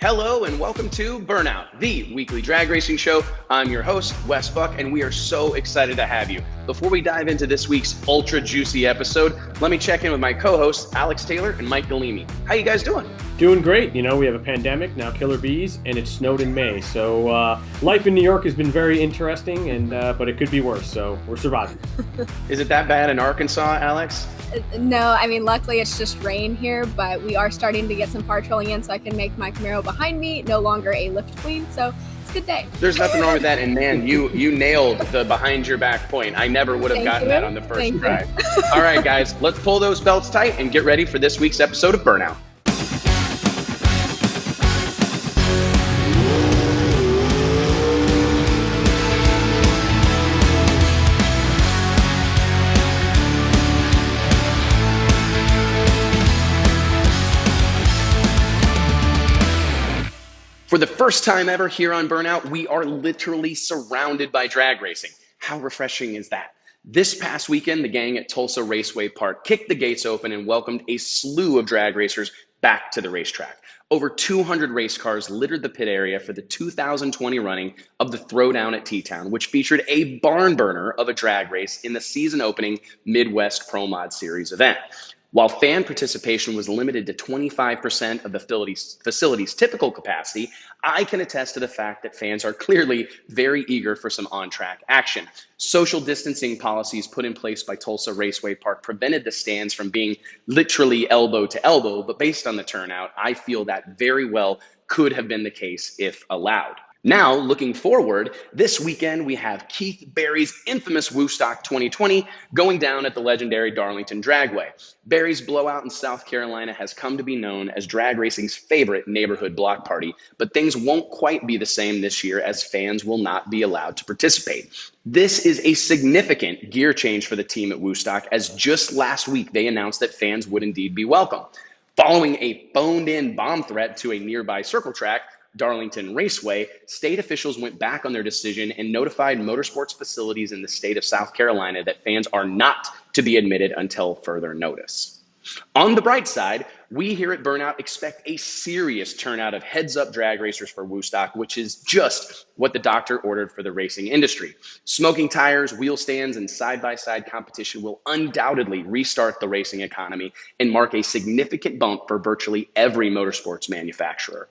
Hello and welcome to Burnout, the weekly drag racing show. I'm your host, Wes Buck, and we are so excited to have you. Before we dive into this week's ultra juicy episode, let me check in with my co-hosts, Alex Taylor and Mike Galimi. How you guys doing? Doing great. You know, we have a pandemic, now killer bees, and it snowed in May. So life in New York has been very interesting, and but it could be worse, so we're surviving. Is it that bad in Arkansas, Alex? No, I mean, luckily it's just rain here, but we are starting to get some parts rolling in so I can make my Camaro behind me no longer a lift queen, so it's a good day. There's nothing wrong with that, and man, you nailed the behind your back point. I never would have gotten that on the first try. All right, guys, let's pull those belts tight and get ready for this week's episode of Burnout. For the first time ever here on Burnout, we are literally surrounded by drag racing. How refreshing is that? This past weekend, the gang at Tulsa Raceway Park kicked the gates open and welcomed a slew of drag racers back to the racetrack. Over 200 race cars littered the pit area for the 2020 running of the Throwdown at T-Town, which featured a barn burner of a drag race in the season opening Midwest Pro Mod Series event. While fan participation was limited to 25% of the facility's typical capacity, I can attest to the fact that fans are clearly very eager for some on-track action. Social distancing policies put in place by Tulsa Raceway Park prevented the stands from being literally elbow to elbow, but based on the turnout, I feel that very well could have been the case if allowed. Now, looking forward, this weekend we have Keith Barry's infamous Woodstock 2020 going down at the legendary Darlington Dragway. Barry's blowout in South Carolina has come to be known as drag racing's favorite neighborhood block party, but things won't quite be the same this year as fans will not be allowed to participate. This is a significant gear change for the team at Woodstock, as just last week they announced that fans would indeed be welcome. Following a phoned-in bomb threat to a nearby circle track, Darlington Raceway, state officials went back on their decision and notified motorsports facilities in the state of South Carolina that fans are not to be admitted until further notice. On the bright side, we here at Burnout expect a serious turnout of heads-up drag racers for Woodstock, which is just what the doctor ordered for the racing industry. Smoking tires, wheel stands, and side-by-side competition will undoubtedly restart the racing economy and mark a significant bump for virtually every motorsports manufacturer.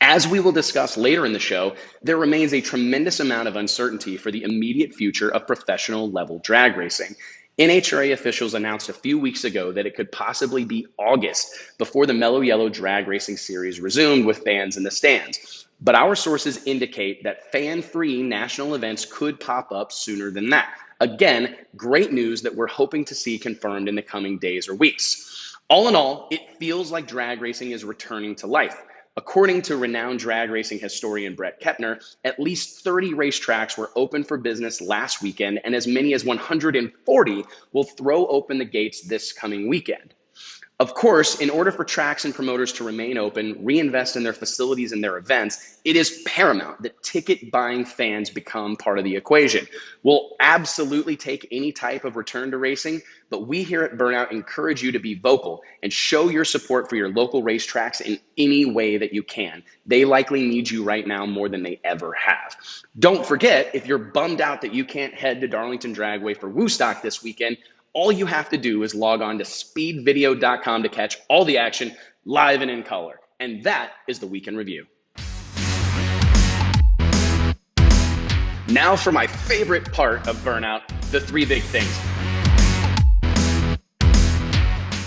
As we will discuss later in the show, there remains a tremendous amount of uncertainty for the immediate future of professional level drag racing. NHRA officials announced a few weeks ago that it could possibly be August before the Mellow Yellow drag racing series resumed with fans in the stands. But our sources indicate that fan-free national events could pop up sooner than that. Again, great news that we're hoping to see confirmed in the coming days or weeks. All in all, it feels like drag racing is returning to life. According to renowned drag racing historian Brett Kepner, at least 30 racetracks were open for business last weekend, and as many as 140 will throw open the gates this coming weekend. Of course, in order for tracks and promoters to remain open, reinvest in their facilities and their events, it is paramount that ticket-buying fans become part of the equation. We'll absolutely take any type of return to racing, but we here at Burnout encourage you to be vocal and show your support for your local racetracks in any way that you can. They likely need you right now more than they ever have. Don't forget, if you're bummed out that you can't head to Darlington Dragway for Woodstock this weekend, all you have to do is log on to speedvideo.com to catch all the action live and in color. And that is the Week in Review. Now for my favorite part of Burnout, the three big things.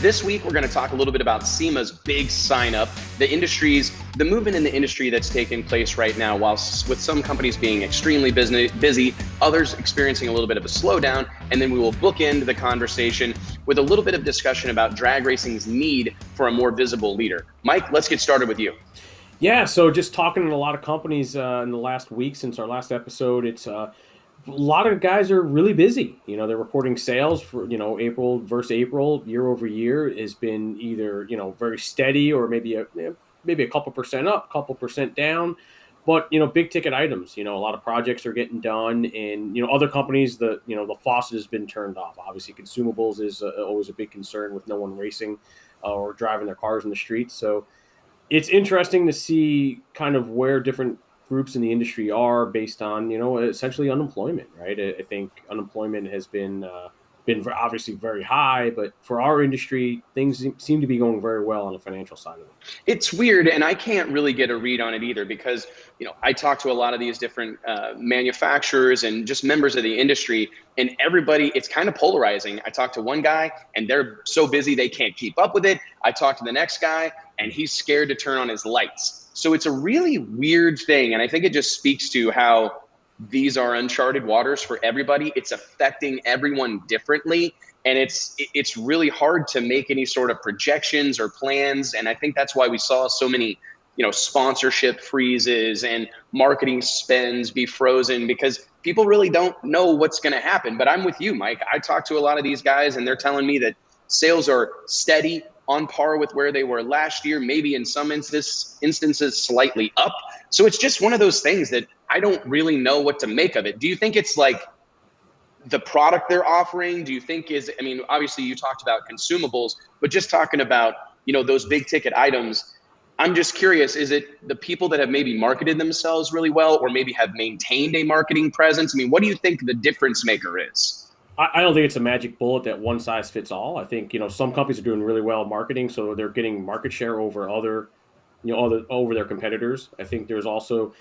This week, we're going to talk a little bit about SEMA's big sign-up, the movement in the industry that's taking place right now, whilst with some companies being extremely busy, others experiencing a little bit of a slowdown, and then we will bookend the conversation with a little bit of discussion about drag racing's need for a more visible leader. Mike, let's get started with you. Yeah, so just talking to a lot of companies in the last week since our last episode, it's a lot of guys are really busy. You know, they're reporting sales for, April versus April, year over year has been either, very steady or maybe a couple percent up, couple percent down. But, big ticket items, a lot of projects are getting done, and, other companies, the faucet has been turned off. Obviously, consumables is always a big concern with no one racing or driving their cars in the streets. So it's interesting to see kind of where different groups in the industry are based on, essentially unemployment, right? I think unemployment has been obviously very high, but for our industry, things seem to be going very well on the financial side of it. It's weird, and I can't really get a read on it either because I talk to a lot of these different manufacturers and just members of the industry, and everybody, it's kind of polarizing. I talk to one guy and they're so busy they can't keep up with it. I talk to the next guy and he's scared to turn on his lights. So it's a really weird thing, and I think it just speaks to how these are uncharted waters for everybody. It's affecting everyone differently, and it's really hard to make any sort of projections or plans. And I think that's why we saw so many sponsorship freezes and marketing spends be frozen, because people really don't know what's going to happen. But I'm with you, Mike. I talked to a lot of these guys and they're telling me that sales are steady, on par with where they were last year, maybe in some instances slightly up. So it's just one of those things that I don't really know what to make of it. Do you think it's like the product they're offering? Do you think obviously you talked about consumables, but just talking about, those big ticket items, I'm just curious, is it the people that have maybe marketed themselves really well or maybe have maintained a marketing presence? What do you think the difference maker is? I don't think it's a magic bullet that one size fits all. I think, some companies are doing really well marketing, so they're getting market share over over their competitors. I think there's also,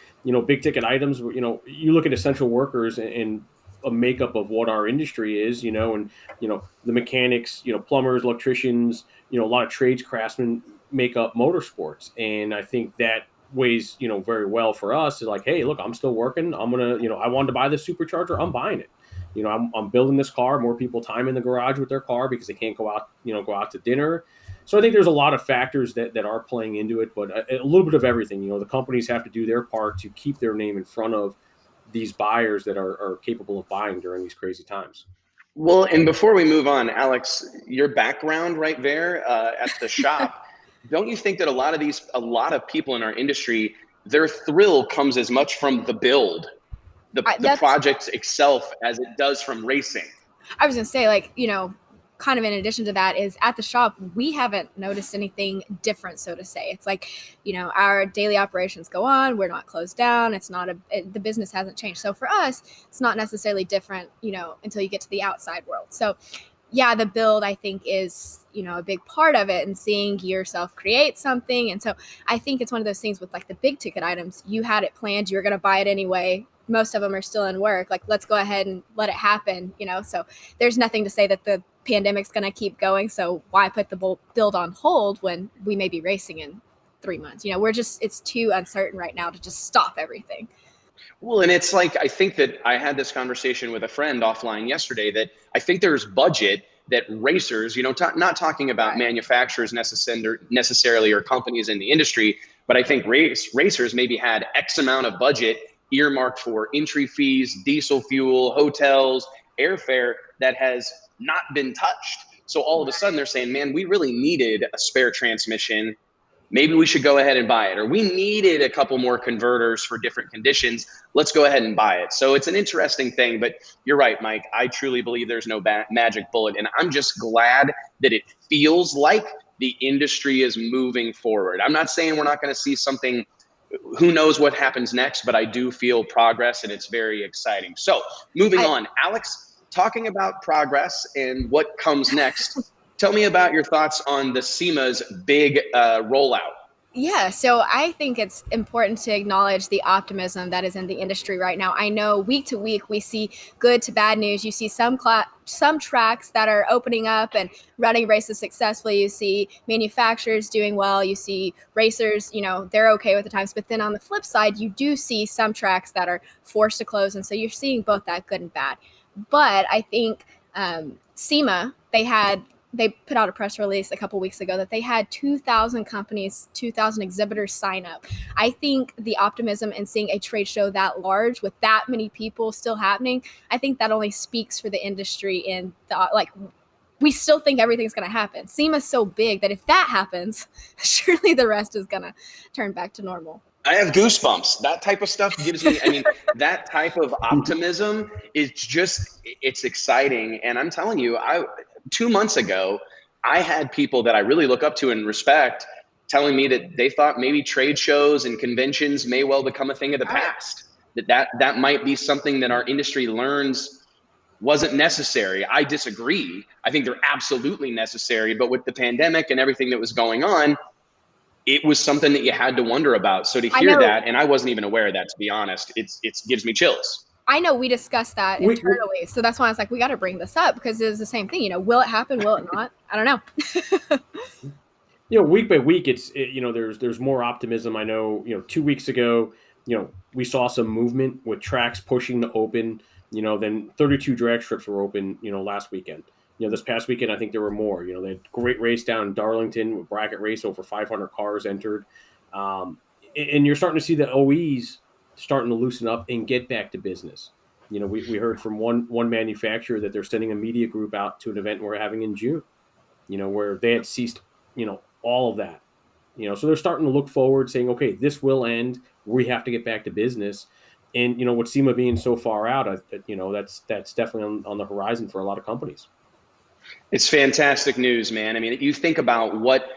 big ticket items where, you look at essential workers and a makeup of what our industry is, and, the mechanics, plumbers, electricians, a lot of trades craftsmen make up motorsports. And I think that weighs, very well for us. Is like, hey, look, I'm still working. I'm going to, I wanted to buy this supercharger. I'm buying it. I'm building this car. More people time in the garage with their car because they can't go out to dinner. So I think there's a lot of factors that are playing into it, but a little bit of everything. The companies have to do their part to keep their name in front of these buyers that are capable of buying during these crazy times. Well, and before we move on, Alex, your background right there at the shop, don't you think that a lot of people in our industry, their thrill comes as much from the build, the project itself, as it does from racing? I was going to say, kind of in addition to that, is at the shop, we haven't noticed anything different, so to say. It's like, our daily operations go on. We're not closed down. The business hasn't changed. So for us, it's not necessarily different, until you get to the outside world. So yeah, the build, I think, is, a big part of it, and seeing yourself create something. And so I think it's one of those things with the big ticket items. You had it planned. You were going to buy it anyway. Most of them are still in work. Let's go ahead and let it happen, so there's nothing to say that the pandemic's going to keep going. So why put the build on hold when we may be racing in 3 months? It's too uncertain right now to just stop everything. Well, and it's like, I think that I had this conversation with a friend offline yesterday, that I think there's budget that racers, not talking about manufacturers necessarily or companies in the industry, but I think racers maybe had X amount of budget earmarked for entry fees, diesel fuel, hotels, airfare that has not been touched. So all of a sudden they're saying, man, we really needed a spare transmission. Maybe we should go ahead and buy it. Or we needed a couple more converters for different conditions. Let's go ahead and buy it. So it's an interesting thing, but you're right, Mike. I truly believe there's no magic bullet. And I'm just glad that it feels like the industry is moving forward. I'm not saying we're not going to see something. Who knows what happens next, but I do feel progress, and it's very exciting. So moving on, Alex, talking about progress and what comes next, tell me about your thoughts on the SEMA's big rollout. Yeah, so I think it's important to acknowledge the optimism that is in the industry right now. I know week to week we see good to bad news. You see some tracks that are opening up and running races successfully. You see manufacturers doing well. You see racers, they're okay with the times. But then on the flip side, you do see some tracks that are forced to close. And so you're seeing both that good and bad. But I think SEMA, they put out a press release a couple weeks ago that they had 2,000 companies, 2,000 exhibitors sign up. I think the optimism in seeing a trade show that large with that many people still happening, I think that only speaks for the industry. And we still think everything's going to happen. SEMA's so big that if that happens, surely the rest is going to turn back to normal. I have goosebumps. That type of stuff gives me, that type of optimism is it's exciting. And I'm telling you, 2 months ago, I had people that I really look up to and respect telling me that they thought maybe trade shows and conventions may well become a thing of the past, that might be something that our industry learns wasn't necessary. I disagree. I think they're absolutely necessary, but with the pandemic and everything that was going on, it was something that you had to wonder about. So to hear that, and I wasn't even aware of that, to be honest, it gives me chills. I know we discussed that internally, so that's why I was like, we got to bring this up, because it was the same thing. Will it happen? Will it not? I don't know. Week by week, there's more optimism. I know, 2 weeks ago, we saw some movement with tracks pushing to open. Then 32 drag strips were open, last weekend. This past weekend, I think there were more. They had a great race down in Darlington with bracket race, over 500 cars entered. And you're starting to see the OEs starting to loosen up and get back to business. We heard from one manufacturer that they're sending a media group out to an event we're having in June, where they had ceased, all of that. So they're starting to look forward, saying, okay, this will end. We have to get back to business. And, with SEMA being so far out, that's definitely on the horizon for a lot of companies. It's fantastic news, man. I mean, you think about what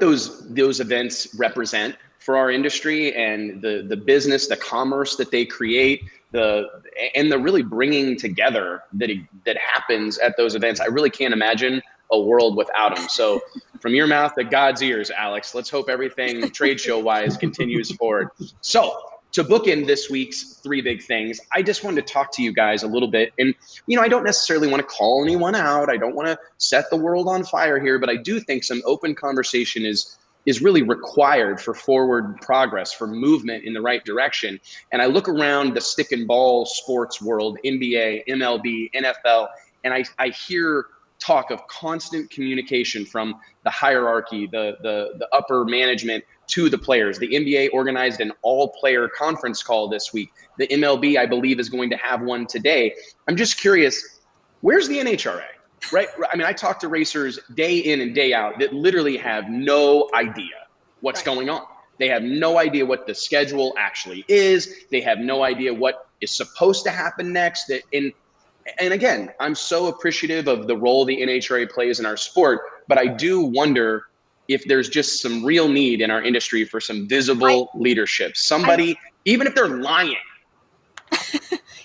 those events represent for our industry, and the business, the commerce that they create, and the really bringing together that happens at those events. I really can't imagine a world without them. So from your mouth to God's ears, Alex, let's hope everything trade show wise continues forward. So to bookend this week's 3 big things, I just wanted to talk to you guys a little bit. And, I don't necessarily want to call anyone out. I don't want to set the world on fire here, but I do think some open conversation is really required for forward progress, for movement in the right direction. And I look around the stick and ball sports world, NBA, MLB, NFL, and I hear talk of constant communication from the hierarchy, the upper management to the players. The NBA organized an all-player conference call this week. The MLB, I believe, is going to have one today. I'm just curious, where's the NHRA? Right? I mean, I talk to racers day in and day out that literally have no idea what's going on. They have no idea what the schedule actually is. They have no idea what is supposed to happen next. And again, I'm so appreciative of the role the NHRA plays in our sport, but I do wonder if there's just some real need in our industry for some visible leadership. Somebody, even if they're lying.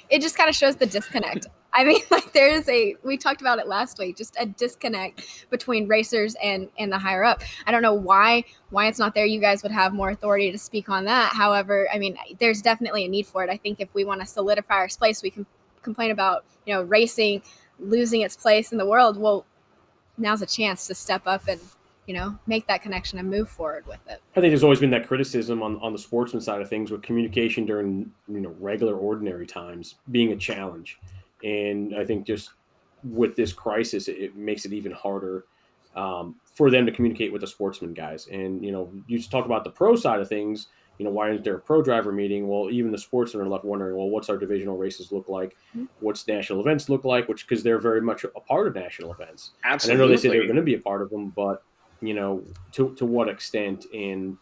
It just kind of shows the disconnect. I mean, we talked about it last week, just a disconnect between racers and the higher up. I don't know why it's not there. You guys would have more authority to speak on that. However, I mean, there's definitely a need for it. I think if we want to solidify our place, we can complain about, racing losing its place in the world. Well, now's a chance to step up and, make that connection and move forward with it. I think there's always been that criticism on the sportsman side of things, with communication during, regular, ordinary times being a challenge. And I think just with this crisis, it makes it even harder for them to communicate with the sportsman guys. And, you just talk about the pro side of things, why isn't there a pro driver meeting? Well, even the sportsmen are left wondering, well, what's our divisional races look like? Mm-hmm. What's national events look like? Because they're very much a part of national events. Absolutely. And I know they say they're going to be a part of them, but, to what extent? And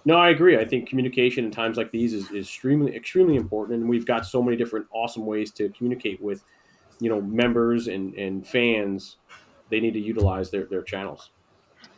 no, I agree. I think communication in times like these is extremely important. And we've got so many different awesome ways to communicate with, members and fans. They need to utilize their channels.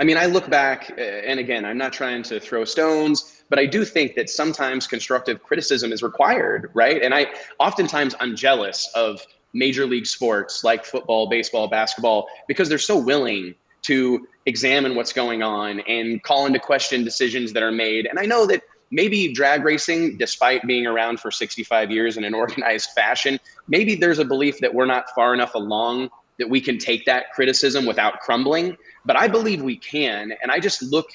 I mean, I look back, and again, I'm not trying to throw stones, but I do think that sometimes constructive criticism is required, right? And oftentimes I'm jealous of major league sports like football, baseball, basketball, because they're so willing to examine what's going on and call into question decisions that are made. And I know that maybe drag racing, despite being around for 65 years in an organized fashion, maybe there's a belief that we're not far enough along that we can take that criticism without crumbling. But I believe we can. And I just look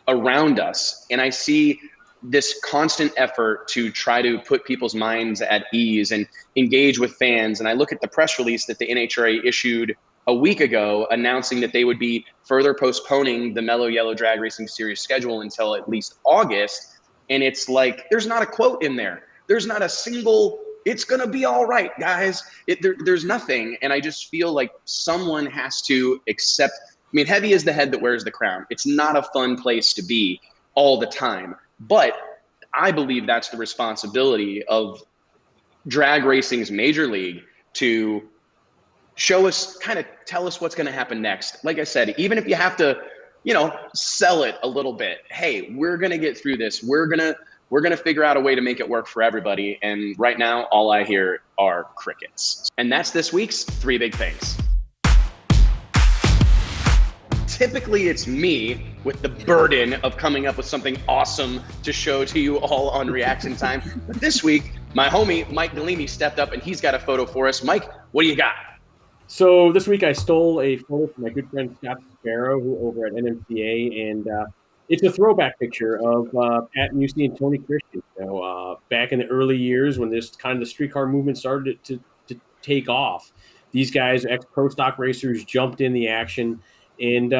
around us and I see this constant effort to try to put people's minds at ease and engage with fans. And I look at the press release that the NHRA issued a week ago announcing that they would be further postponing the Mellow Yellow Drag Racing Series schedule until at least August. And it's like, there's not a quote in there. There's not a single, it's going to be all right, guys. There's nothing. And I just feel like someone has to accept. I mean, heavy is the head that wears the crown. It's not a fun place to be all the time. But I believe that's the responsibility of drag racing's major league to show us, kind of tell us what's going to happen next. Like I said, even if you have to sell it a little bit. Hey, we're going to get through this. We're going to figure out a way to make it work for everybody. And right now, all I hear are crickets. And that's this week's 3 Big Things. Typically, it's me with the burden of coming up with something awesome to show to you all on Reaction Time. But this week, my homie, Mike Galini, stepped up and he's got a photo for us. Mike, what do you got? So this week I stole a photo from my good friend Scott Sparrow, who over at NMCA, and it's a throwback picture of Pat Musey and Tony Christian. Back in the early years when this kind of the streetcar movement started to take off, these guys, ex-pro stock racers, jumped in the action. And,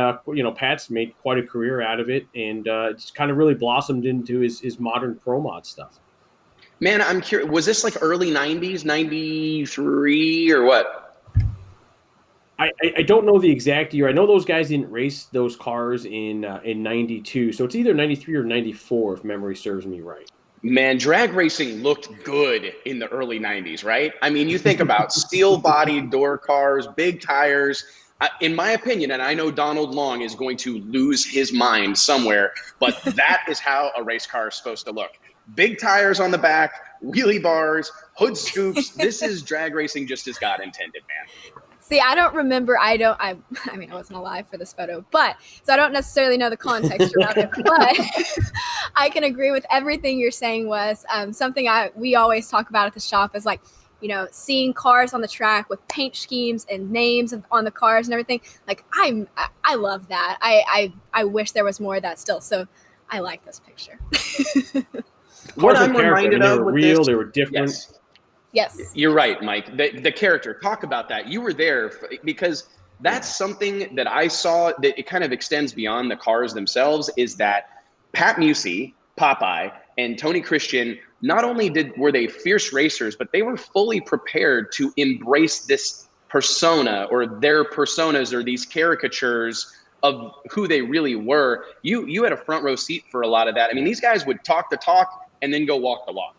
Pat's made quite a career out of it, and it's kind of really blossomed into his modern pro mod stuff. Man, I'm curious, was this like early 90s, 93 or what? I don't know the exact year. I know those guys didn't race those cars in 92, so it's either 93 or 94 if memory serves me right. Man, drag racing looked good in the early 90s, right? I mean, you think about steel-bodied door cars, big tires. In my opinion, and I know Donald Long is going to lose his mind somewhere, but that is how a race car is supposed to look. Big tires on the back, wheelie bars, hood scoops. This is drag racing just as God intended, man. See, I don't remember. I mean, I wasn't alive for this photo, so I don't necessarily know the context around it, but I can agree with everything you're saying, Wes. Something we always talk about at the shop is like, seeing cars on the track with paint schemes and names on the cars and everything. Like I love that. I wish there was more of that still. So I like this picture. What I'm reminded of with real, this, they were different. Yes. You're right, Mike. The character, talk about that. You were there because that's something that I saw that it kind of extends beyond the cars themselves, is that Pat Musey, Popeye, and Tony Christian, not only were they fierce racers, but they were fully prepared to embrace this persona, or their personas, or these caricatures of who they really were. You had a front row seat for a lot of that. I mean, these guys would talk the talk and then go walk the walk.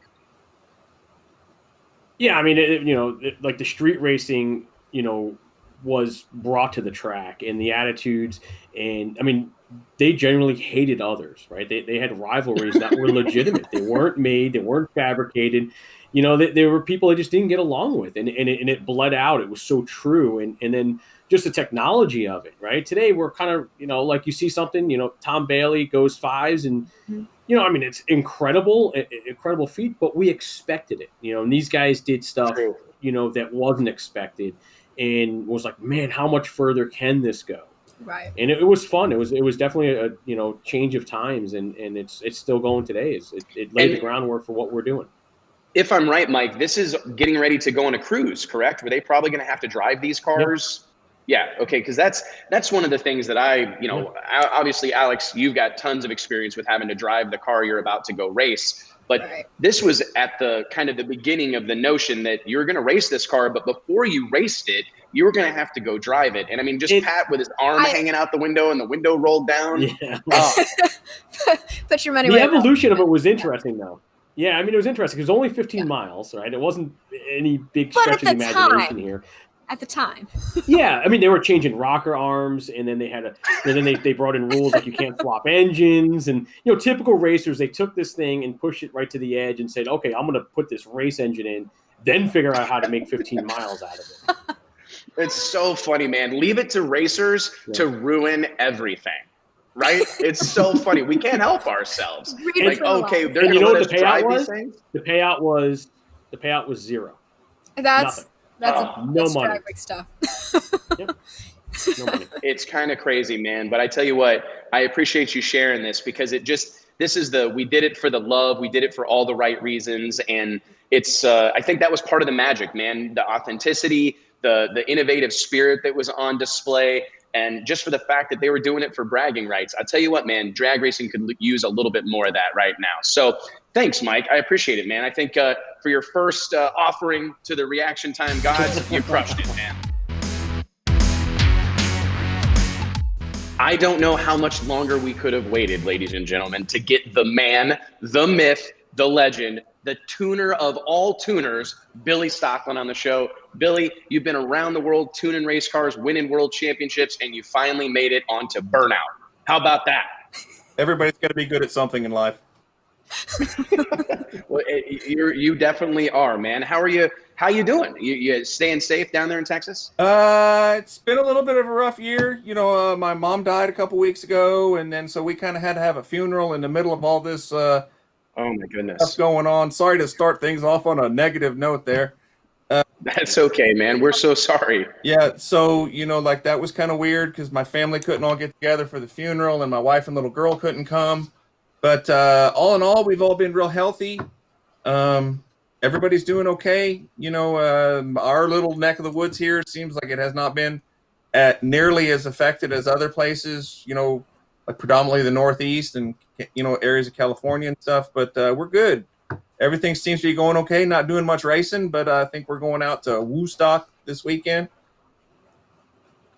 Yeah, I mean, like the street racing, was brought to the track, and the attitudes, and I mean, they generally hated others, right? They had rivalries that were legitimate. They weren't made, they weren't fabricated. There were people they just didn't get along with, and it bled out. It was so true, and then just the technology of it, right? Today we're kind of, like you see something, Tom Bailey goes 5s, and I mean, it's incredible feat, but we expected it, and these guys did stuff, True. That wasn't expected, and was like, man, how much further can this go? Right. And it was fun. It was definitely a change of times, and it's still going today. It laid the groundwork for what we're doing. If I'm right, Mike, this is getting ready to go on a cruise, correct? Were they probably going to have to drive these cars? Yep. Yeah. Okay. Because that's one of the things that obviously, Alex, you've got tons of experience with having to drive the car you're about to go race. But right. This was at the kind of the beginning of the notion that you're going to race this car, but before you raced it, you were going to have to go drive it. And I mean, Pat with his arm hanging out the window and the window rolled down. Yeah. Put your money the where evolution of it was interesting, though. Yeah, I mean, it was interesting. It was only 15 miles, right? It wasn't any big stretch of the imagination here. At the time. Yeah, I mean, they were changing rocker arms, and then they brought in rules like you can't swap engines, and typical racers, they took this thing and pushed it right to the edge and said, okay, I'm going to put this race engine in, then figure out how to make 15 miles out of it. It's so funny, man. Leave it to racers to ruin everything. Right? It's so funny. We can't help ourselves. Like, okay, they're going to let us drive these things? The payout was zero. That's no money. Stuff. Yep. No money. It's kind of crazy, man. But I tell you what, I appreciate you sharing this, because we did it for the love. We did it for all the right reasons. And it's, I think that was part of the magic, man. The authenticity, the innovative spirit that was on display. And just for the fact that they were doing it for bragging rights. I tell you what, man, drag racing could use a little bit more of that right now. So thanks, Mike. I appreciate it, man. I think for your first offering to the Reaction Time gods, you crushed it, man. I don't know how much longer we could have waited, ladies and gentlemen, to get the man, the myth, the legend, the tuner of all tuners, Billy Stocklin, on the show. Billy, you've been around the world tuning race cars, winning world championships, and you finally made it onto Burnout. How about that? Everybody's got to be good at something in life. Well, you definitely are, man. How are you? How you doing? You staying safe down there in Texas? It's been a little bit of a rough year. My mom died a couple weeks ago, and then so we kind of had to have a funeral in the middle of all this Oh my stuff goodness. going on. Sorry to start things off on a negative note there. That's okay, man. We're so sorry. Yeah, so like that was kind of weird because my family couldn't all get together for the funeral, and my wife and little girl couldn't come. But all in all, we've all been real healthy. Everybody's doing okay. Our little neck of the woods here seems like it has not been nearly as affected as other places. Like predominantly the Northeast and areas of California and stuff. But we're good. Everything seems to be going okay. Not doing much racing, but I think we're going out to Woodstock this weekend.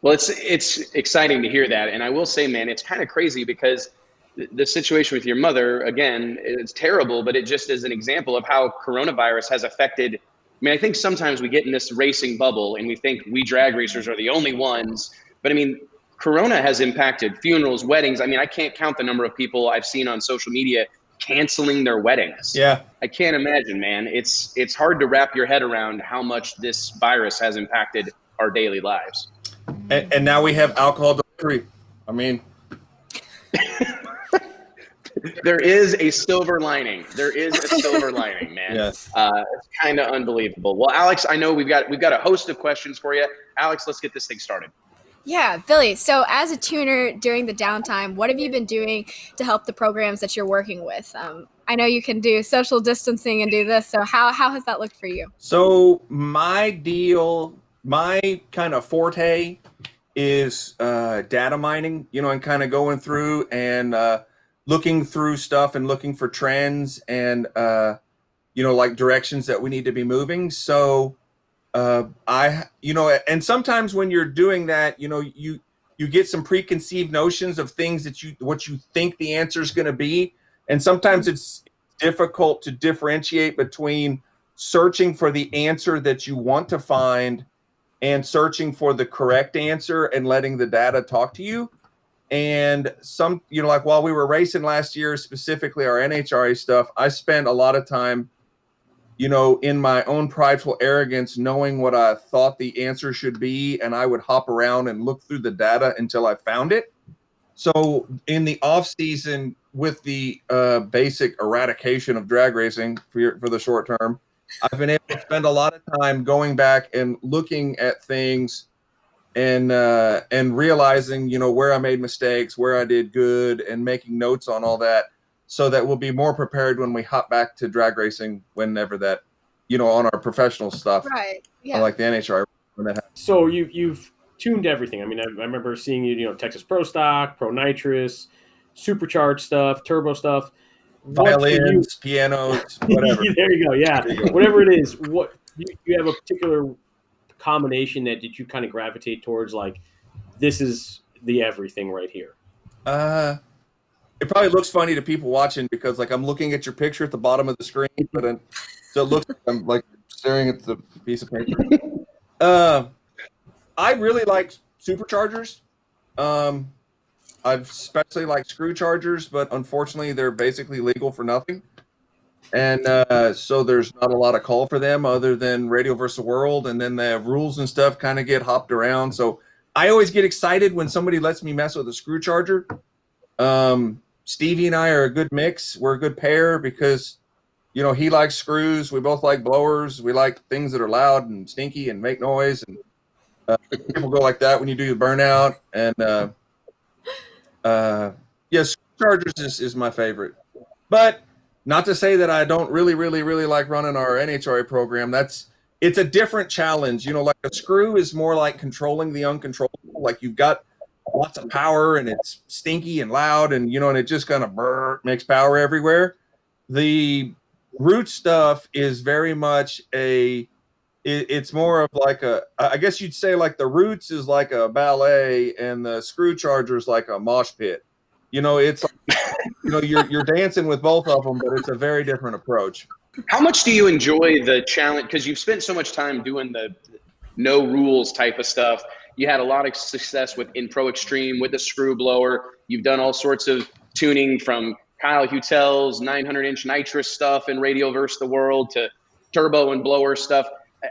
Well, it's exciting to hear that, and I will say, man, it's kind of crazy because the situation with your mother, again, it's terrible, but it just is an example of how coronavirus has affected. I mean, I think sometimes we get in this racing bubble and we think we drag racers are the only ones, but I mean, Corona has impacted funerals, weddings. I mean, I can't count the number of people I've seen on social media canceling their weddings. Yeah. I can't imagine, man. It's hard to wrap your head around how much this virus has impacted our daily lives. And now we have alcohol delivery. I mean, there is a silver lining. There is a silver lining, man. Yes. It's kind of unbelievable. Well, Alex, I know we've got a host of questions for you. Alex, let's get this thing started. Yeah, Billy. So as a tuner during the downtime, what have you been doing to help the programs that you're working with? I know you can do social distancing and do this. So how has that looked for you? So my kind of forte is data mining, and kind of going through and looking through stuff and looking for trends and, like directions that we need to be moving. So and sometimes when you're doing that, you get some preconceived notions of things what you think the answer is going to be. And sometimes it's difficult to differentiate between searching for the answer that you want to find and searching for the correct answer and letting the data talk to you. And like while we were racing last year, specifically our NHRA stuff, I spent a lot of time, in my own prideful arrogance, knowing what I thought the answer should be. And I would hop around and look through the data until I found it. So in the off season with the basic eradication of drag racing for the short term, I've been able to spend a lot of time going back and looking at things and realizing, where I made mistakes, where I did good, and making notes on all that, so that we'll be more prepared when we hop back to drag racing whenever that, on our professional stuff. Right. Yeah. Like the NHRA when that happens. So you've tuned everything. I mean, I remember seeing you, Texas Pro Stock, Pro Nitrous, supercharged stuff, turbo stuff. Violins, pianos, whatever. There you go. Yeah, whatever it is. What you have a particular combination that did you kind of gravitate towards? Like, this is the everything right here. It probably looks funny to people watching because like I'm looking at your picture at the bottom of the screen, but so it looks like I'm like staring at the piece of paper. I really like superchargers. I especially like screw chargers, but unfortunately they're basically legal for nothing. And so there's not a lot of call for them other than Radio versus World. And then the rules and stuff kind of get hopped around. So I always get excited when somebody lets me mess with a screw charger. Stevie and I are a good mix. We're a good pair because, he likes screws. We both like blowers. We like things that are loud and stinky and make noise. And people go like that when you do your burnout. And yes, chargers is my favorite. But not to say that I don't really like running our NHRA program. It's a different challenge. Like a screw is more like controlling the uncontrollable. Like you've got lots of power and it's stinky and loud and, and it just kind of makes power everywhere. The root stuff is very much it's more of like I guess you'd say like the roots is like a ballet and the screw charger is like a mosh pit. It's like, you're dancing with both of them, but it's a very different approach. How much do you enjoy the challenge? Because you've spent so much time doing the no rules type of stuff. You had a lot of success in Pro Extreme with the screw blower. You've done all sorts of tuning from Kyle Hutel's 900-inch nitrous stuff and radial versus the world to turbo and blower stuff.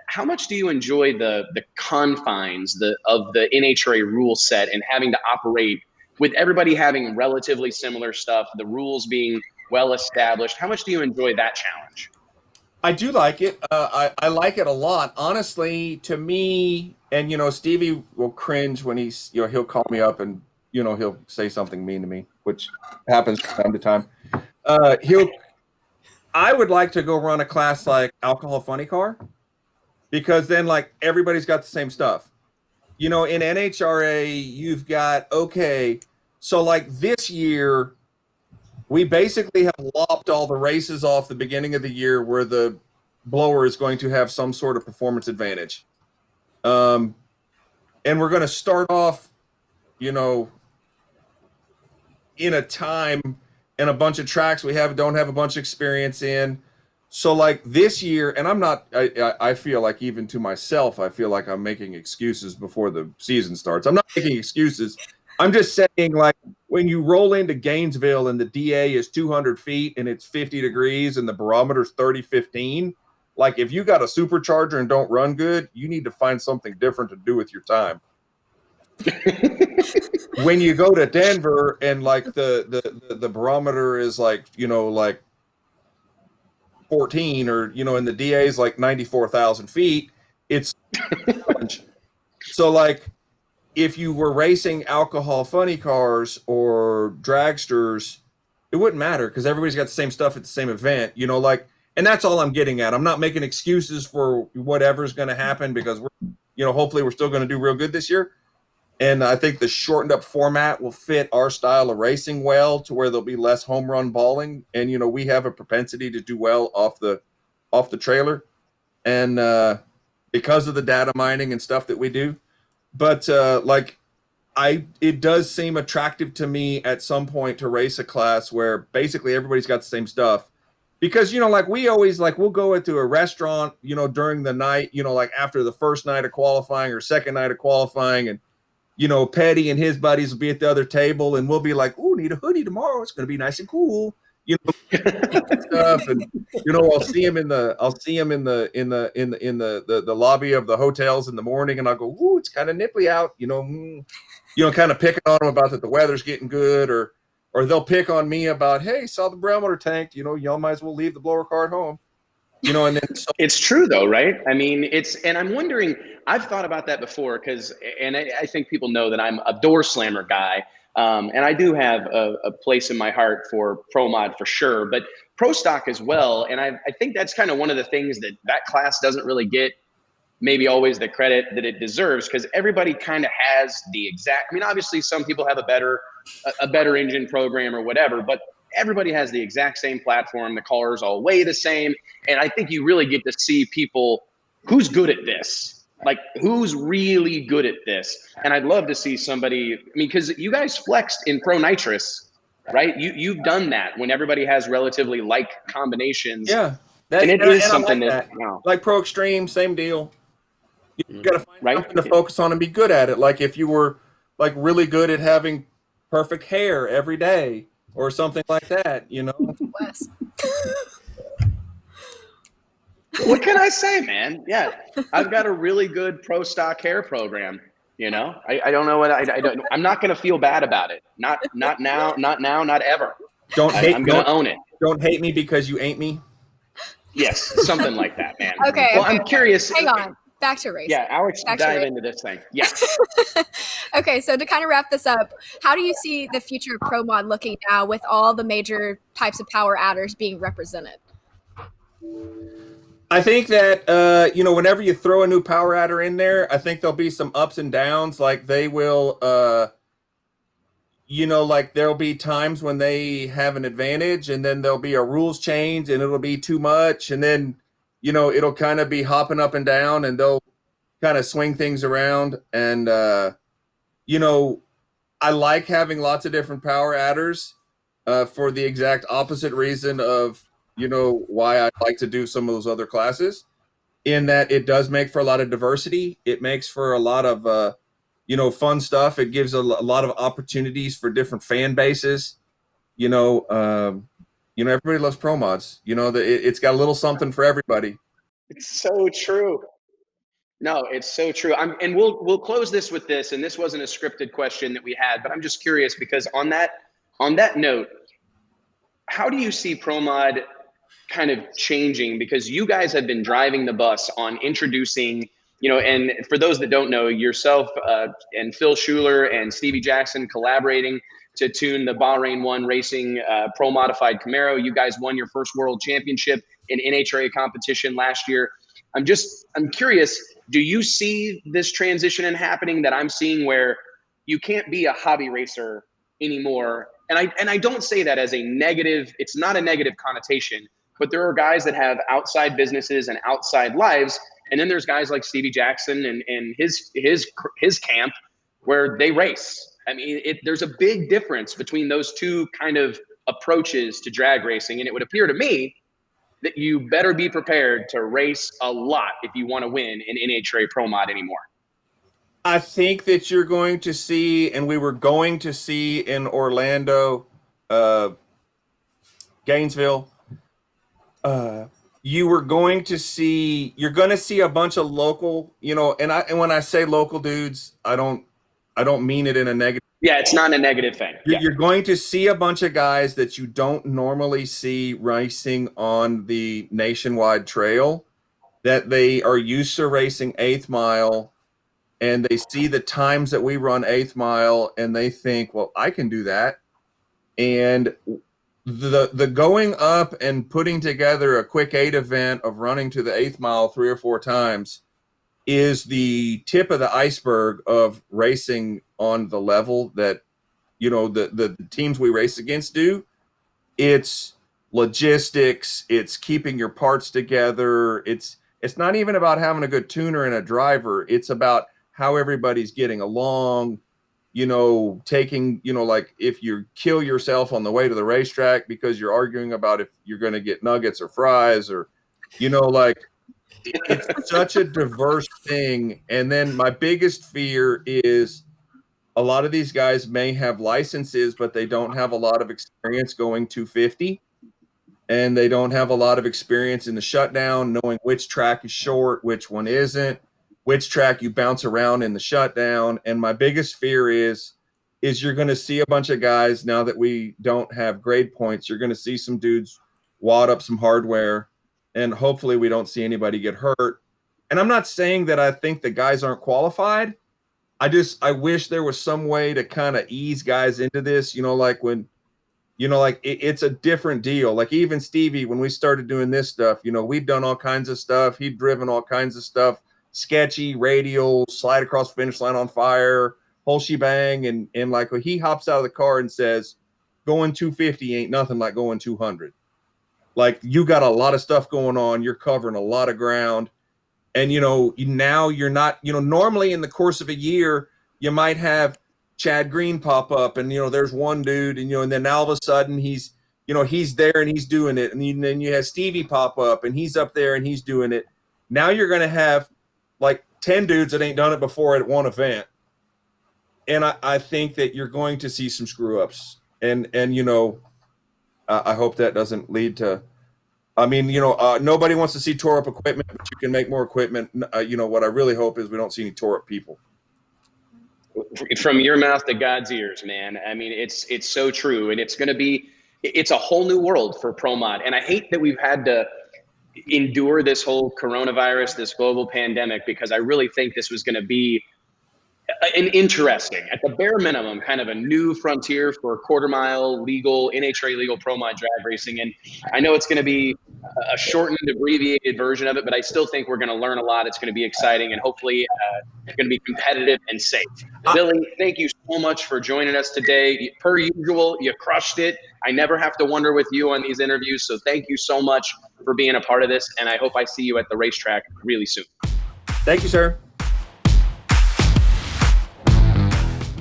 How much do you enjoy the confines of the NHRA rule set and having to operate with everybody having relatively similar stuff, the rules being well established? How much do you enjoy that challenge? I do like it. I like it a lot. Honestly, to me, and Stevie will cringe when he'll call me up and he'll say something mean to me, which happens from time to time. I would like to go run a class like Alcohol Funny Car, because then like everybody's got the same stuff. In NHRA, you've got, okay, so like this year, we basically have lopped all the races off the beginning of the year where the blower is going to have some sort of performance advantage. And we're going to start off, in a time and a bunch of tracks we don't have a bunch of experience in. So like this year, and I feel like even to myself, I feel like I'm making excuses before the season starts. I'm not making excuses. I'm just saying, like, when you roll into Gainesville and the DA is 200 feet and it's 50 degrees and the barometer's 30-15, like if you got a supercharger and don't run good, you need to find something different to do with your time. When you go to Denver and like the barometer is like, like 14 or, and the DA is like 94,000 feet, it's so like, if you were racing Alcohol Funny Cars or dragsters, it wouldn't matter because everybody's got the same stuff at the same event, and that's all I'm getting at. I'm not making excuses for whatever's going to happen because hopefully we're still going to do real good this year. And I think the shortened up format will fit our style of racing well to where there'll be less home run balling. And, we have a propensity to do well off the trailer and because of the data mining and stuff that we do. But it does seem attractive to me at some point to race a class where basically everybody's got the same stuff, because like we always we'll go into a restaurant during the night like after the first night of qualifying or second night of qualifying, and Petty and his buddies will be at the other table and we'll be like, "Ooh, need a hoodie tomorrow, it's going to be nice and cool," stuff. And I'll see him in the lobby of the hotels in the morning, and I'll go, "Ooh, it's kind of nipply out," kind of picking on them about that the weather's getting good, or they'll pick on me about, "Hey, saw the barometer tanked, y'all might as well leave the blower car at home." And then it's true though, right? I mean, and I'm wondering, I've thought about that before and I think people know that I'm a door slammer guy. And I do have a place in my heart for Pro Mod for sure, but Pro Stock as well. And I think that's kind of one of the things that class doesn't really get maybe always the credit that it deserves, because everybody kind of has the exact, I mean, obviously some people have a better engine program or whatever, but everybody has the exact same platform. The cars all weigh the same. And I think you really get to see people who's good at this, like who's really good at this. And I'd love to see somebody, I mean, because you guys flexed in Pro Nitrous, right? You've done that when everybody has relatively like combinations. Yeah. And it is something like like Pro Extreme, same deal. You got to find something to focus on and be good at it. Like if you were like really good at having perfect hair every day or something like that, Wes. What can I say, man? Yeah, I've got a really good Pro Stock hair program. I don't know what I'm not going to feel bad about it. Not now, not ever. I'm going to own it. Don't hate me because you ain't me. Yes, something like that, man. Okay. Well, I'm curious. Hang on. Back to racing. Yeah, Alex, dive into this thing. Yeah. Okay, so to kind of wrap this up, how do you see the future of Pro Mod looking now with all the major types of power adders being represented? I think that, whenever you throw a new power adder in there, I think there'll be some ups and downs. Like they will, like there'll be times when they have an advantage, and then there'll be a rules change and it'll be too much. And then, it'll kind of be hopping up and down, and they'll kind of swing things around. And, I like having lots of different power adders for the exact opposite reason of, why I like to do some of those other classes, in that it does make for a lot of diversity. It makes for a lot of, fun stuff. It gives a lot of opportunities for different fan bases. Everybody loves pro mods. It's got a little something for everybody. It's so true. No, it's so true. And we'll close this with this. And this wasn't a scripted question that we had, but I'm just curious because on that note, how do you see pro mod kind of changing? Because you guys have been driving the bus on introducing, and for those that don't know, yourself and Phil Schuler and Stevie Jackson collaborating to tune the Bahrain 1 Racing Pro Modified Camaro. You guys won your first world championship in NHRA competition last year. I'm curious, do you see this transition happening that I'm seeing where you can't be a hobby racer anymore? And I don't say that as a negative, it's not a negative connotation, but there are guys that have outside businesses and outside lives. And then there's guys like Stevie Jackson and his camp where they race. I mean, there's a big difference between those two kind of approaches to drag racing. And it would appear to me that you better be prepared to race a lot if you want to win in NHRA Pro Mod anymore. I think that you're going to see, and we were going to see in Orlando, Gainesville, you're going to see a bunch of local, and when I say local dudes, I don't mean it in a negative. Yeah, it's not a negative thing. You're going to see a bunch of guys that you don't normally see racing on the nationwide trail, that they are used to racing 8th mile, and they see the times that we run 8th mile, and they think, well, I can do that. And the going up and putting together a quick 8 event of running to the 8th mile 3 or 4 times is the tip of the iceberg of racing on the level that, the teams we race against do. It's logistics. It's keeping your parts together. It's not even about having a good tuner and a driver. It's about how everybody's getting along, taking, like if you kill yourself on the way to the racetrack because you're arguing about if you're going to get nuggets or fries or, it's such a diverse thing. And then my biggest fear is a lot of these guys may have licenses, but they don't have a lot of experience going 250. And they don't have a lot of experience in the shutdown, knowing which track is short, which one isn't, which track you bounce around in the shutdown. And my biggest fear is you're going to see a bunch of guys, now that we don't have grade points, you're going to see some dudes wad up some hardware, and hopefully we don't see anybody get hurt. And I'm not saying that I think the guys aren't qualified. I wish there was some way to kind of ease guys into this, like when, it's a different deal. Like even Stevie, when we started doing this stuff, we'd done all kinds of stuff. He'd driven all kinds of stuff, sketchy, radial, slide across the finish line on fire, whole shebang. And like when he hops out of the car and says, going 250 ain't nothing like going 200. Like you got a lot of stuff going on. You're covering a lot of ground. And, now you're not, normally in the course of a year, you might have Chad Green pop up and, there's one dude and then all of a sudden he's there and he's doing it. And then you have Stevie pop up and he's up there and he's doing it. Now you're going to have like 10 dudes that ain't done it before at one event. And I think that you're going to see some screw ups and I hope that doesn't lead to, nobody wants to see tore up equipment, but you can make more equipment. What I really hope is we don't see any tore up people. From your mouth to God's ears, man. I mean, it's so true. And it's a whole new world for Pro Mod. And I hate that we've had to endure this whole coronavirus, this global pandemic, because I really think this was going to be an interesting, at the bare minimum, kind of a new frontier for quarter mile legal, NHRA legal Pro Mod drag racing. And I know it's going to be a shortened, abbreviated version of it, but I still think we're going to learn a lot. It's going to be exciting and hopefully it's going to be competitive and safe. Billy, thank you so much for joining us today. Per usual, you crushed it. I never have to wonder with you on these interviews. So thank you so much for being a part of this. And I hope I see you at the racetrack really soon. Thank you, sir.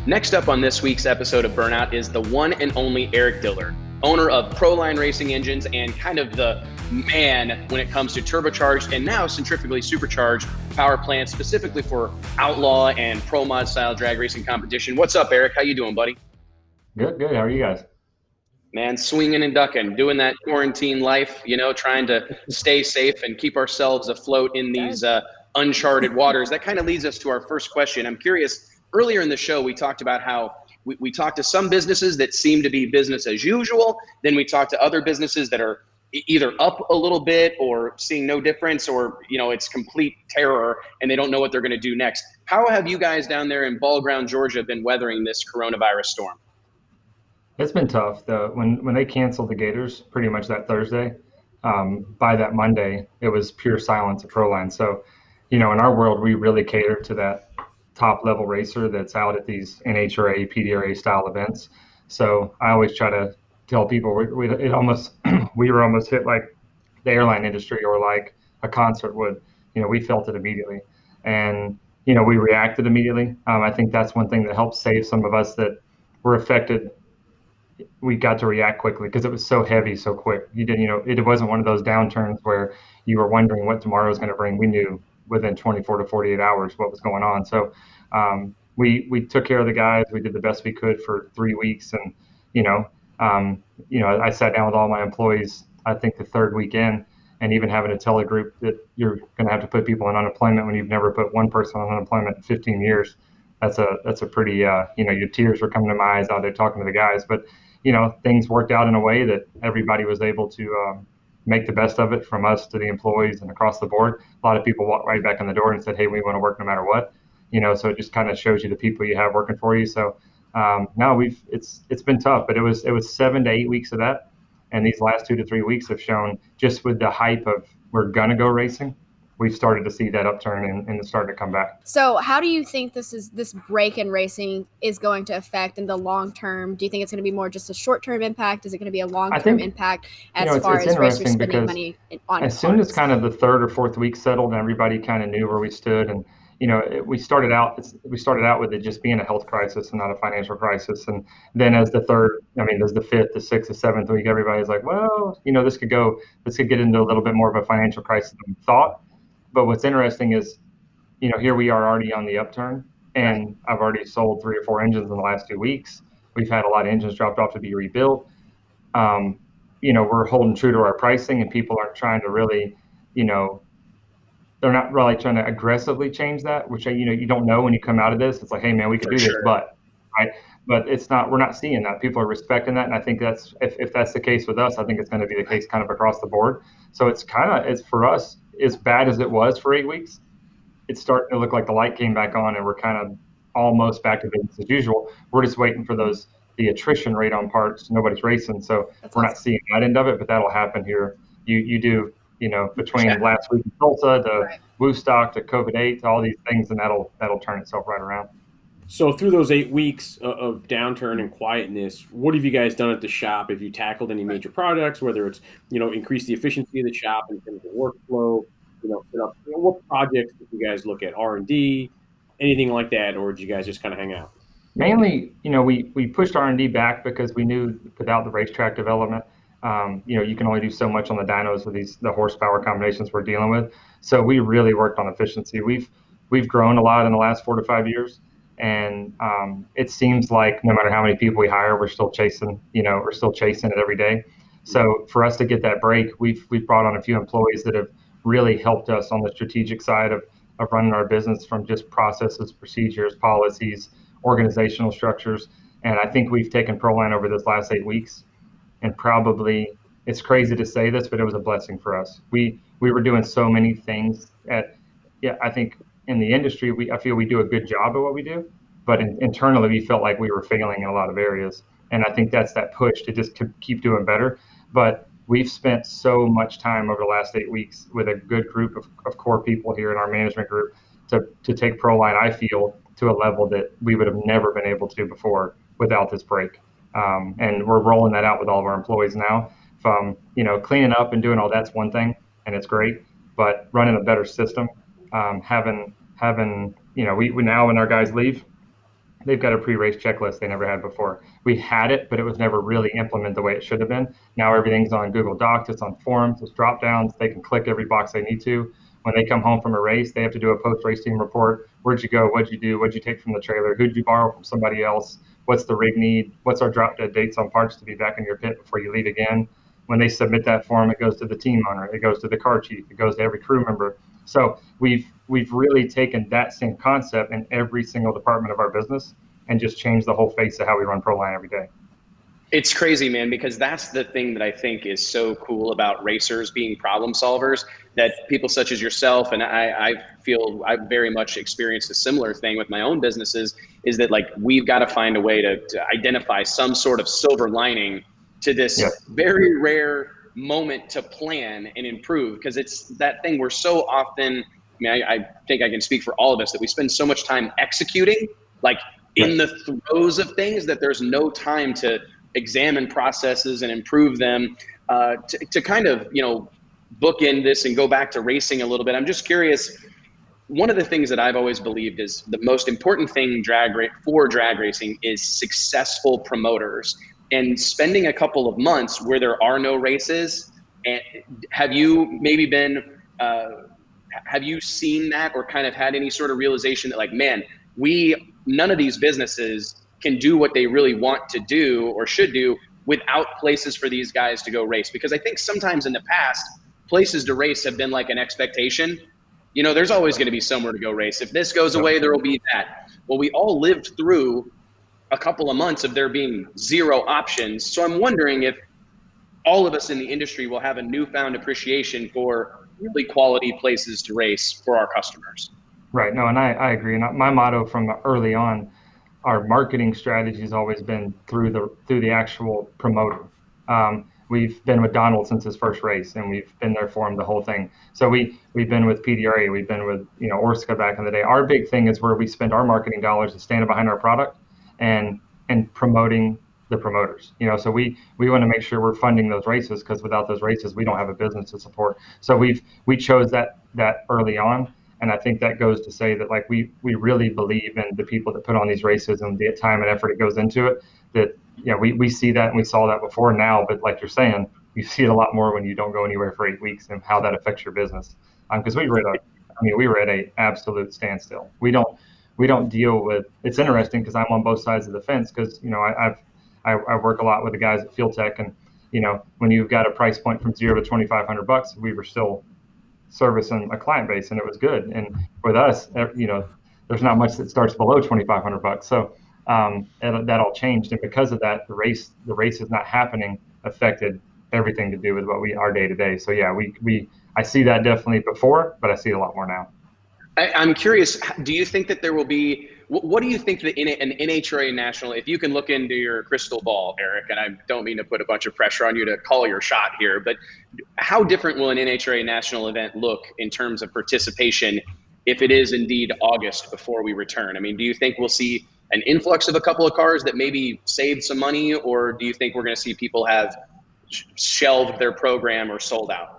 Next up on this week's episode of Burnout is the one and only Eric Diller. owner of Proline Racing Engines and kind of the man when it comes to turbocharged and now centrifugally supercharged power plants, specifically for outlaw and pro mod style drag racing competition. What's up, Eric? How you doing, buddy? Good. How are you guys? Man, swinging and ducking, doing that quarantine life, trying to stay safe and keep ourselves afloat in these uncharted waters. That kind of leads us to our first question. I'm curious, earlier in the show, we talked about how we talked to some businesses that seem to be business as usual. Then we talked to other businesses that are either up a little bit or seeing no difference, or, it's complete terror and they don't know what they're going to do next. How have you guys down there in Ball Ground, Georgia, been weathering this coronavirus storm? It's been tough though. When they canceled the Gators pretty much that Thursday, by that Monday, it was pure silence at Proline. So, in our world, we really cater to that top level racer that's out at these NHRA, PDRA style events. So I always try to tell people we were almost hit like the airline industry or like a concert would. We felt it immediately, and we reacted immediately. I think that's one thing that helped save some of us that were affected. We got to react quickly because it was so heavy, so quick. It wasn't one of those downturns where you were wondering what tomorrow was going to bring. We knew within 24 to 48 hours what was going on. So we took care of the guys. We did the best we could for 3 weeks, and I sat down with all my employees. I think the third weekend, and even having to tell a group that you're going to have to put people on unemployment when you've never put one person on unemployment in 15 years. That's a pretty your tears were coming to my eyes out there talking to the guys, but things worked out in a way that everybody was able to make the best of it, from us to the employees and across the board. A lot of people walked right back in the door and said, hey, we want to work no matter what. So it just kind of shows you the people you have working for you. So no, it's been tough, but it was 7 to 8 weeks of that. And these last 2 to 3 weeks have shown, just with the hype of we're going to go racing, we've started to see that upturn and it's starting to come back. So how do you think this break in racing is going to affect in the long term? Do you think it's going to be more just a short-term impact? Is it going to be a long-term impact as far as racers spending money on as soon as kind of the third or fourth week settled and everybody kind of knew where we stood, and we started out with it just being a health crisis and not a financial crisis. And then as the fifth, the sixth, the seventh week, everybody's like, well, this could get into a little bit more of a financial crisis than we thought. But what's interesting is, here we are already on the upturn, and I've already sold 3 or 4 engines in the last 2 weeks. We've had a lot of engines dropped off to be rebuilt. We're holding true to our pricing, and people aren't trying to really, they're not really trying to aggressively change that, which, you don't know when you come out of this. It's like, hey man, we can do this, but we're not seeing that. People are respecting that. And I think that's, if that's the case with us, I think it's going to be the case kind of across the board. So it's for us, as bad as it was for 8 weeks, it's starting to look like the light came back on and we're kind of almost back to business as usual. We're just waiting for the attrition rate on parts. Nobody's racing. So we're not seeing that end of it, but that'll happen here. You do, between last week in Tulsa to Woodstock to COVID-8 to all these things, and that'll turn itself right around. So through those 8 weeks of downturn and quietness, what have you guys done at the shop? Have you tackled any major projects, whether it's, increase the efficiency of the shop in terms of workflow, what projects did you guys look at, R&D, anything like that, or did you guys just kind of hang out? Mainly, we pushed R&D back because we knew without the racetrack development, you can only do so much on the dynos with the horsepower combinations we're dealing with. So we really worked on efficiency. We've grown a lot in the last 4 to 5 years. And it seems like no matter how many people we hire, we're still chasing it every day. So for us to get that break, we've brought on a few employees that have really helped us on the strategic side of running our business, from just processes, procedures, policies, organizational structures. And I think we've taken Proline over this last 8 weeks, and probably, it's crazy to say this, but it was a blessing for us. We were doing so many things I think in the industry, I feel we do a good job of what we do, but internally we felt like we were failing in a lot of areas. And I think that's that push to just keep doing better. But we've spent so much time over the last 8 weeks with a good group of core people here in our management group to take Proline, I feel, to a level that we would have never been able to before without this break. And we're rolling that out with all of our employees now. From, cleaning up and doing all that's one thing, and it's great, but running a better system, having we now, when our guys leave, they've got a pre-race checklist they never had before. We had it, but it was never really implemented the way it should have been. Now everything's on Google Docs, it's on forums, it's drop downs. They can click every box they need to. When they come home from a race, they have to do a post-race team report. Where'd you go? What'd you do? What'd you take from the trailer? Who'd you borrow from somebody else? What's the rig need? What's our drop dead dates on parts to be back in your pit before you leave again? When they submit that form, it goes to the team owner, it goes to the car chief, it goes to every crew member. So we've really taken that same concept in every single department of our business and just changed the whole face of how we run Proline every day. It's crazy, man, because that's the thing that I think is so cool about racers being problem solvers, that people such as yourself, and I feel I've very much experienced a similar thing with my own businesses, is that like we've got to find a way to identify some sort of silver lining to this very rare moment to plan and improve, because it's that thing we're so often, I mean, I think I can speak for all of us, that we spend so much time executing, like in the throes of things, that there's no time to examine processes and improve them, to kind of, you know, bookend this and go back to racing a little bit. I'm just curious, one of the things that I've always believed is the most important thing for drag racing is successful promoters. And spending a couple of months where there are no races, and have you maybe been, have you seen that, or kind of had any sort of realization that like, man, none of these businesses can do what they really want to do or should do without places for these guys to go race? Because I think sometimes in the past, places to race have been like an expectation. You know, there's always going to be somewhere to go race. If this goes away, there will be that. Well, we all lived through a couple of months of there being zero options. So I'm wondering if all of us in the industry will have a newfound appreciation for really quality places to race for our customers. Right. No, and I agree. And my motto from early on, our marketing strategy has always been through the actual promoter. We've been with Donald since his first race, and we've been there for him the whole thing. So we've been with PDRA, we've been with, you know, Orska back in the day. Our big thing is where we spend our marketing dollars and standing behind our product and promoting the promoters. You know, so we want to make sure we're funding those races, because without those races, we don't have a business to support. So we chose that early on. And I think that goes to say that like we really believe in the people that put on these races and the time and effort it goes into it. That, you know, we see that, and we saw that before now, but like you're saying, you see it a lot more when you don't go anywhere for 8 weeks, and how that affects your business. Because we were at a absolute standstill. We don't deal with. It's interesting because I'm on both sides of the fence, because, you know, I work a lot with the guys at Fuel Tech, and, you know, when you've got a price point from $0 to $2,500, we were still servicing a client base, and it was good. And with us, you know, there's not much that starts below $2,500. So that all changed, and because of that, the race is not happening affected everything to do with what our day to day. So yeah, I see that definitely before, but I see it a lot more now. I'm curious, do you think that there will be, what do you think that an NHRA national, if you can look into your crystal ball, Eric, and I don't mean to put a bunch of pressure on you to call your shot here, but how different will an NHRA national event look in terms of participation if it is indeed August before we return? I mean, do you think we'll see an influx of a couple of cars that maybe saved some money, or do you think we're going to see people have shelved their program or sold out?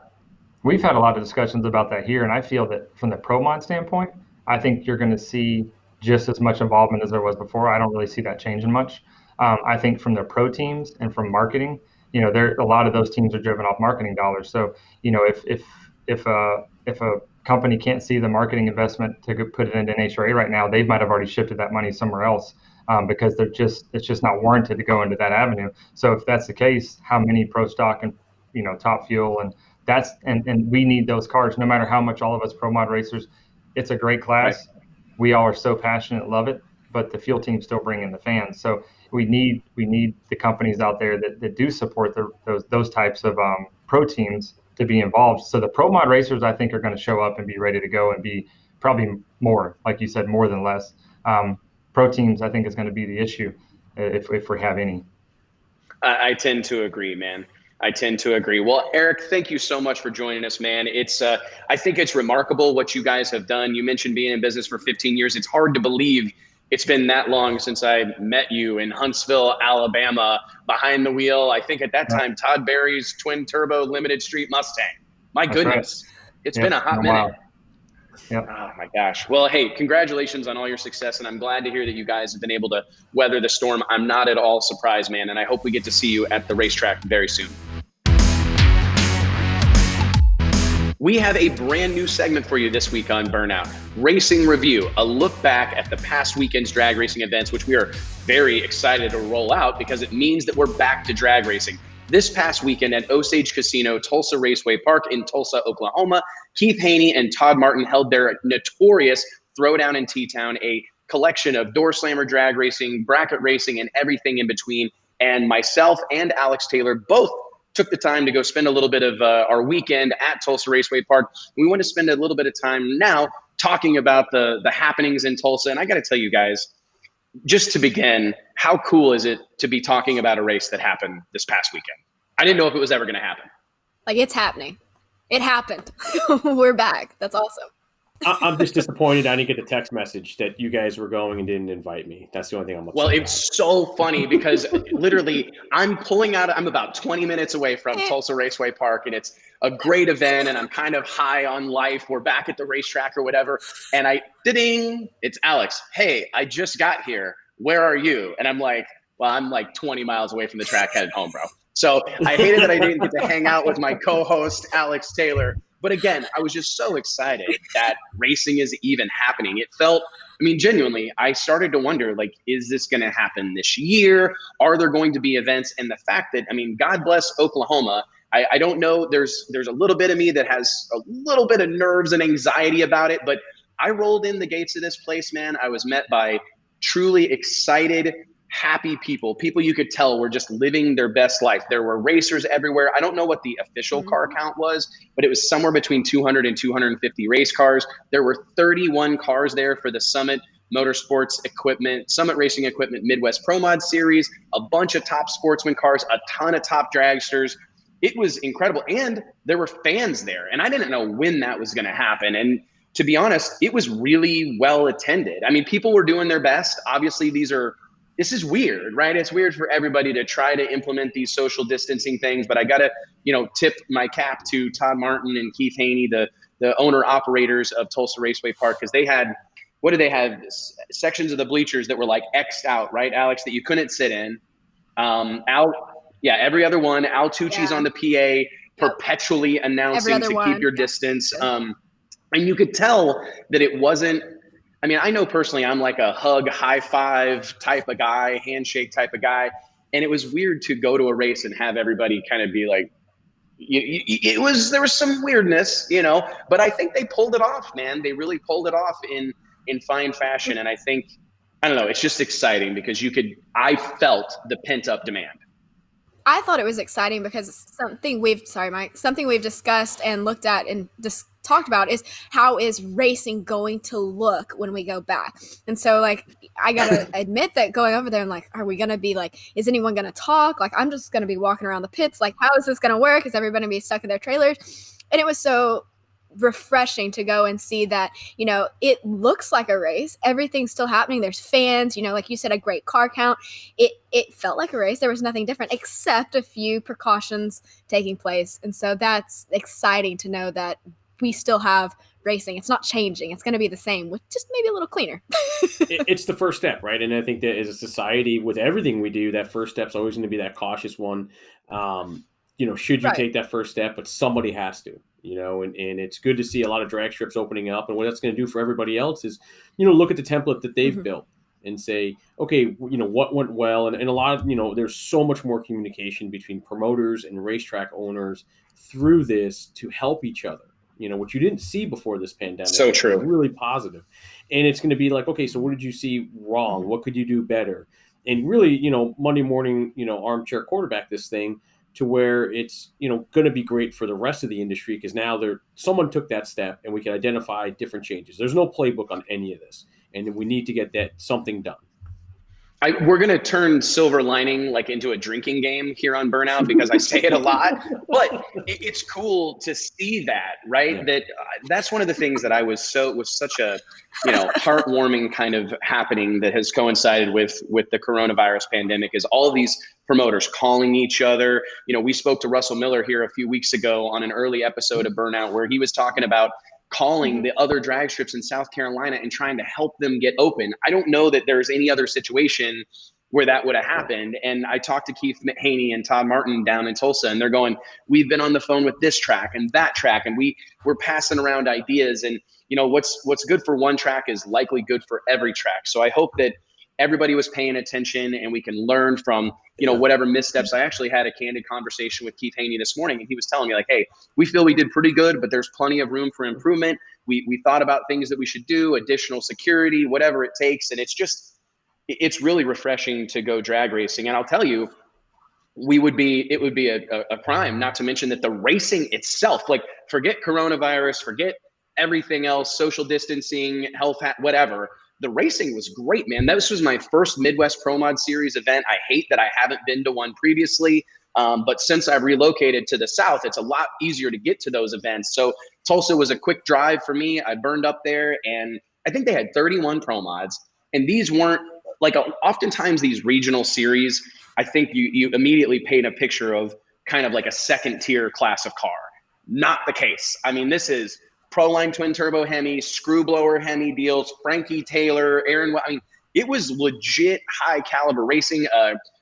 We've had a lot of discussions about that here, and I feel that from the ProMod standpoint, I think you're going to see just as much involvement as there was before. I don't really see that changing much. I think from the pro teams and from marketing, you know, a lot of those teams are driven off marketing dollars. So, you know, if a company can't see the marketing investment to put it into NHRA right now, they might have already shifted that money somewhere else, because it's just not warranted to go into that avenue. So if that's the case, how many pro stock and, you know, Top Fuel and we need those cars, no matter how much all of us pro mod racers, it's a great class. Right. We all are so passionate, love it, but the fuel teams still bring in the fans. So we need the companies out there that do support those types of pro teams to be involved. So the pro mod racers, I think, are going to show up and be ready to go and be probably more, like you said, more than less. Pro teams, I think, is going to be the issue if we have any. I tend to agree, man. I tend to agree. Well, Eric, thank you so much for joining us, man. I think it's remarkable what you guys have done. You mentioned being in business for 15 years. It's hard to believe it's been that long since I met you in Huntsville, Alabama, behind the wheel. I think at that time, Todd Berry's twin turbo limited street Mustang. My goodness, it's been a hot minute. Yep. Oh my gosh. Well, hey, congratulations on all your success. And I'm glad to hear that you guys have been able to weather the storm. I'm not at all surprised, man. And I hope we get to see you at the racetrack very soon. We have a brand new segment for you this week on Burnout, Racing Review, a look back at the past weekend's drag racing events, which we are very excited to roll out because it means that we're back to drag racing. This past weekend at Osage Casino, Tulsa Raceway Park in Tulsa, Oklahoma, Keith Haney and Todd Martin held their notorious Throwdown In T-Town, a collection of door slammer drag racing, bracket racing, and everything in between. And myself and Alex Taylor both took the time to go spend a little bit of our weekend at Tulsa Raceway Park. We want to spend a little bit of time now talking about the happenings in Tulsa. And I got to tell you guys, just to begin, how cool is it to be talking about a race that happened this past weekend? I didn't know if it was ever going to happen. Like, it's happening. It happened. We're back. That's awesome. I'm just disappointed I didn't get the text message that you guys were going and didn't invite me. That's the only thing I'm upset Well, about. it's so funny because literally I'm about 20 minutes away from Tulsa Raceway Park, and it's a great event, and I'm kind of high on life. We're back at the racetrack or whatever. And ding, it's Alex. Hey, I just got here. Where are you? And I'm like, well, I'm like 20 miles away from the track headed home, bro. So I hated that I didn't get to hang out with my co-host, Alex Taylor. But again, I was just so excited that racing is even happening. It felt, I mean, genuinely, I started to wonder, like, is this going to happen this year? Are there going to be events? And the fact that, I mean, God bless Oklahoma. I don't know. There's a little bit of me that has a little bit of nerves and anxiety about it. But I rolled in the gates of this place, man. I was met by truly excited, happy people you could tell were just living their best life. There were racers everywhere. I don't know what the official car count was, but it was somewhere between 200 and 250 race cars. There were 31 cars there for the Summit Motorsports Equipment, Summit Racing Equipment Midwest Pro Mod Series, a bunch of top sportsman cars, a ton of top dragsters. It was incredible. And there were fans there. And I didn't know when that was going to happen. And to be honest, it was really well attended. I mean, people were doing their best. Obviously, this is weird, right? It's weird for everybody to try to implement these social distancing things, but I got to, tip my cap to Todd Martin and Keith Haney, the owner operators of Tulsa Raceway Park, because they had, what did they have? Sections of the bleachers that were like X'd out, right, Alex, that you couldn't sit in. Every other one. Al Tucci's on the PA, perpetually announcing to keep your distance. And you could tell that it wasn't, I mean, I know personally I'm like a hug, high five type of guy, handshake type of guy. And it was weird to go to a race and have everybody kind of be like, there was some weirdness, but I think they pulled it off, man. They really pulled it off in fine fashion. And I think, I don't know, it's just exciting because I felt the pent up demand. I thought it was exciting because something we've discussed and looked at and just talked about is how is racing going to look when we go back. And so, like, I gotta admit that going over there, I'm like, are we gonna be like, is anyone gonna talk? Like, I'm just gonna be walking around the pits. Like, how is this gonna work? Is everybody gonna be stuck in their trailers? And it was so refreshing to go and see that, it looks like a race. Everything's still happening. There's fans, like you said, a great car count. It felt like a race. There was nothing different except a few precautions taking place. And so that's exciting to know that we still have racing. It's not changing. It's going to be the same, with just maybe a little cleaner. It's the first step, right? And I think that as a society, with everything we do, that first step's always going to be that cautious one. Should you take that first step? But somebody has to. And it's good to see a lot of drag strips opening up. And what that's going to do for everybody else is, look at the template that they've built and say, okay, what went well? And a lot of, there's so much more communication between promoters and racetrack owners through this to help each other, which you didn't see before this pandemic. So true. Really positive. And it's going to be like, okay, so what did you see wrong? What could you do better? And really, Monday morning, armchair quarterback this thing to where it's, going to be great for the rest of the industry because now someone took that step and we can identify different changes. There's no playbook on any of this, and we need to get something done. We're going to turn silver lining like into a drinking game here on Burnout because I say it a lot, but it's cool to see that, right? Yeah. That's one of the things that I was such a, heartwarming kind of happening that has coincided with the coronavirus pandemic is all these promoters calling each other. We spoke to Russell Miller here a few weeks ago on an early episode of Burnout where he was talking about calling the other drag strips in South Carolina and trying to help them get open. I don't know that there's any other situation where that would have happened. And I talked to Keith Haney and Todd Martin down in Tulsa, and they're going, we've been on the phone with this track and that track, and we're passing around ideas. And what's good for one track is likely good for every track. So I hope that everybody was paying attention and we can learn from, whatever missteps. I actually had a candid conversation with Keith Haney this morning, and he was telling me, like, hey, we feel we did pretty good, but there's plenty of room for improvement. We thought about things that we should do, additional security, whatever it takes. And it's really refreshing to go drag racing. And I'll tell you, it would be a crime not to mention that the racing itself, like, forget coronavirus, forget everything else, social distancing, health, whatever. The racing was great, man. This was my first Midwest Pro Mod Series event. I hate that I haven't been to one previously, but since I've relocated to the South, it's a lot easier to get to those events. So Tulsa was a quick drive for me. I burned up there, and I think they had 31 Pro Mods, and these weren't, like, oftentimes these regional series, I think you immediately paint a picture of kind of like a second tier class of car. Not the case. I mean, this is Proline twin turbo Hemi, screw blower Hemi deals, Frankie Taylor, Aaron. I mean, it was legit high caliber racing.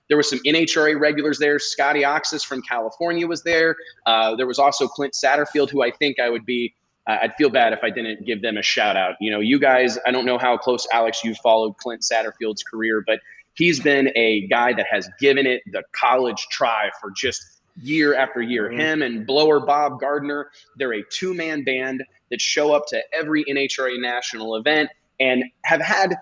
There was some NHRA regulars there. Scotty Oxis from California was there. There was also Clint Satterfield, who I think I'd feel bad if I didn't give them a shout out. You guys, I don't know how close, Alex, you've followed Clint Satterfield's career, but he's been a guy that has given it the college try for just year after year. Him and blower Bob Gardner, they're a two-man band that show up to every NHRA national event and have had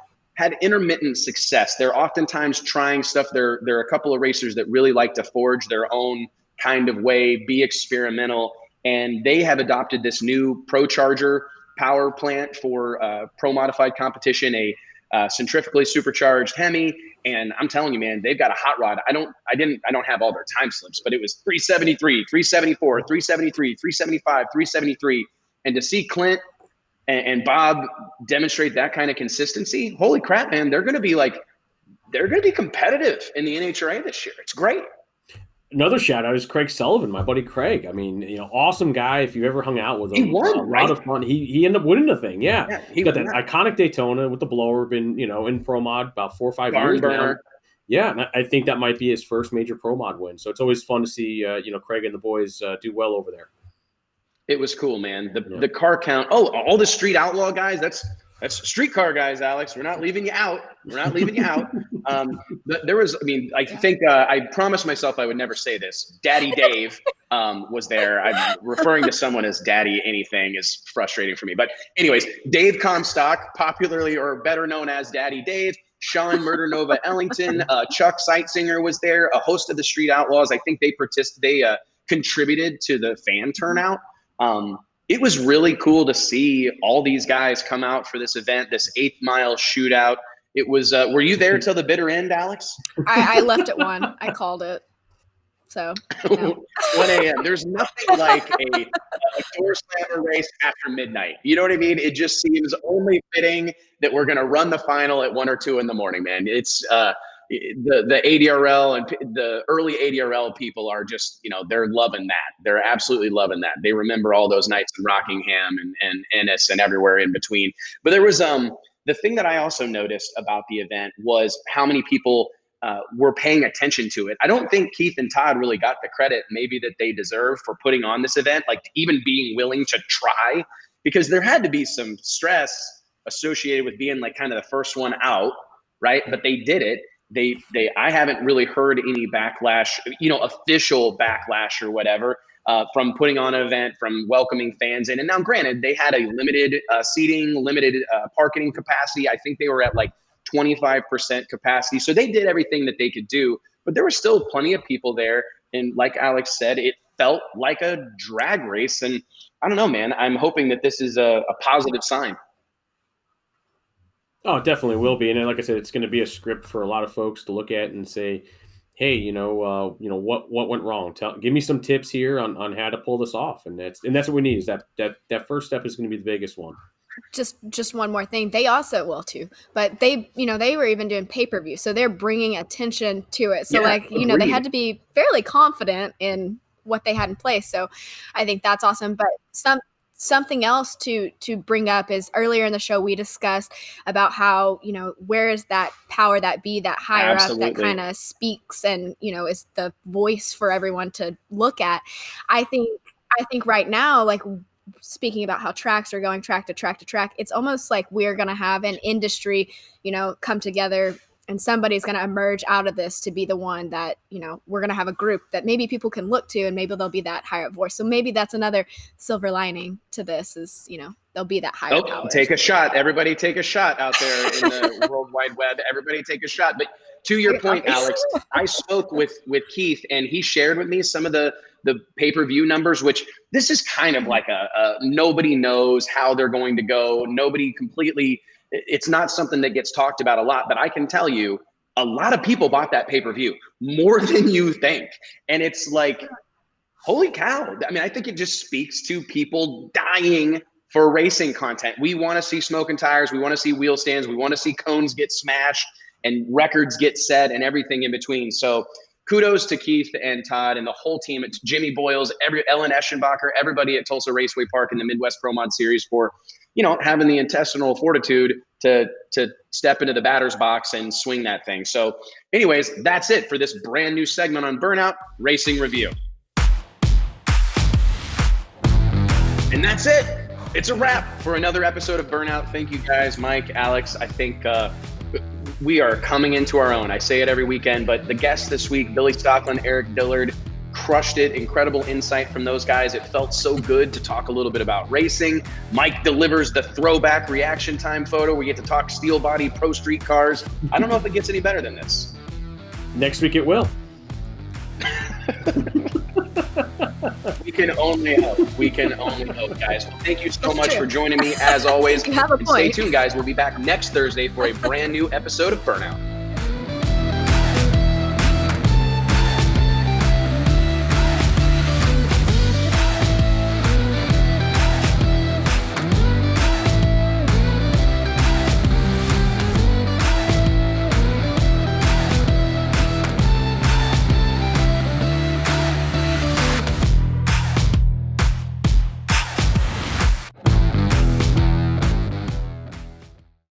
intermittent success. They're oftentimes trying stuff. There are a couple of racers that really like to forge their own kind of way, be experimental, and they have adopted this new Pro Charger power plant for pro modified competition, a centrifugally supercharged Hemi. And I'm telling you, man, they've got a hot rod. I don't have all their time slips, but it was 373, 374, 373, 375, 373. And to see Clint and Bob demonstrate that kind of consistency, holy crap, man, they're going to be competitive in the NHRA this year. It's great. Another shout out is Craig Sullivan, my buddy Craig. I mean, awesome guy. If you ever hung out with him, he won, a lot of fun. He ended up winning the thing. Yeah, he got that won. Iconic Daytona with the blower. Been in Pro Mod about 4 or 5 years burner. now. Yeah, and I think that might be his first major Pro Mod win. So it's always fun to see Craig and the boys do well over there. It was cool, man. The car count. Oh, all the street outlaw guys. That's streetcar guys, Alex. We're not leaving you out. But there was, I think I promised myself I would never say this. Daddy Dave was there. I'm referring to someone as Daddy anything is frustrating for me. But anyways, Dave Comstock, popularly or better known as Daddy Dave, Sean Murder Nova Ellington, Chuck Sightsinger was there, a host of the Street Outlaws. I think they contributed to the fan turnout. It was really cool to see all these guys come out for this event, this 8th mile shootout. It was, were you there till the bitter end, Alex? I left at 1. I called it. So, no. 1 a.m. There's nothing like a door slammer race after midnight. You know what I mean? It just seems only fitting that we're going to run the final at 1 or 2 in the morning, man. It's, the ADRL and the early ADRL people are just, they're loving that. They're absolutely loving that. They remember all those nights in Rockingham and Ennis and everywhere in between. But there was the thing that I also noticed about the event was how many people were paying attention to it. I don't think Keith and Todd really got the credit maybe that they deserve for putting on this event, like even being willing to try, because there had to be some stress associated with being like kind of the first one out, right? But they did it. I haven't really heard any backlash, official backlash or whatever, from putting on an event, from welcoming fans in. And now granted, they had a limited seating, limited parking capacity. I think they were at like 25% capacity. So they did everything that they could do, but there were still plenty of people there. And like Alex said, it felt like a drag race. And I don't know, man, I'm hoping that this is a positive sign. Oh, it definitely will be. And like I said, it's going to be a script for a lot of folks to look at and say, hey, what went wrong? Give me some tips here on how to pull this off. And that's what we need is that first step is going to be the biggest one. Just one more thing. They also will too, but they were even doing pay-per-view. So they're bringing attention to it. So they had to be fairly confident in what they had in place. So I think that's awesome. But Something else to bring up is earlier in the show we discussed about how, where is that power that be that higher Absolutely. up that kind of speaks and, is the voice for everyone to look at. I think right now, like speaking about how tracks are going track to track to track, it's almost like we're going to have an industry, come together, and somebody's going to emerge out of this to be the one that, we're going to have a group that maybe people can look to, and maybe there'll be that higher voice. So maybe that's another silver lining to this is, there'll be that higher power. Take a shot. Everybody take a shot out there in the World Wide Web. Everybody take a shot. But to your point, Alex, I spoke with Keith, and he shared with me some of the pay-per-view numbers, which this is kind of like a nobody knows how they're going to go. Nobody completely, it's not something that gets talked about a lot, but I can tell you a lot of people bought that pay-per-view, more than you think. And it's like, holy cow. I mean, I think it just speaks to people dying for racing content. We want to see smoking tires. We want to see wheel stands. We want to see cones get smashed and records get set and everything in between. So kudos to Keith and Todd and the whole team. It's Jimmy Boyles, Ellen Eschenbacher, everybody at Tulsa Raceway Park in the Midwest Pro Mod Series for, having the intestinal fortitude to step into the batter's box and swing that thing. So anyways, that's it for this brand new segment on Burnout Racing Review. And that's it. It's a wrap for another episode of Burnout. Thank you guys, Mike, Alex. I think we are coming into our own. I say it every weekend, but the guests this week, Billy Stocklin, Eric Dillard, crushed it. Incredible insight from those guys. It felt so good to talk a little bit about racing. Mike delivers the throwback reaction time photo. We get to talk steel body pro street cars. I don't know if it gets any better than this. Next week it will. We can only hope. We can only hope, guys. Well, thank you so much for joining me, as always. You have a point. Stay tuned, guys. We'll be back next Thursday for a brand new episode of Burnout.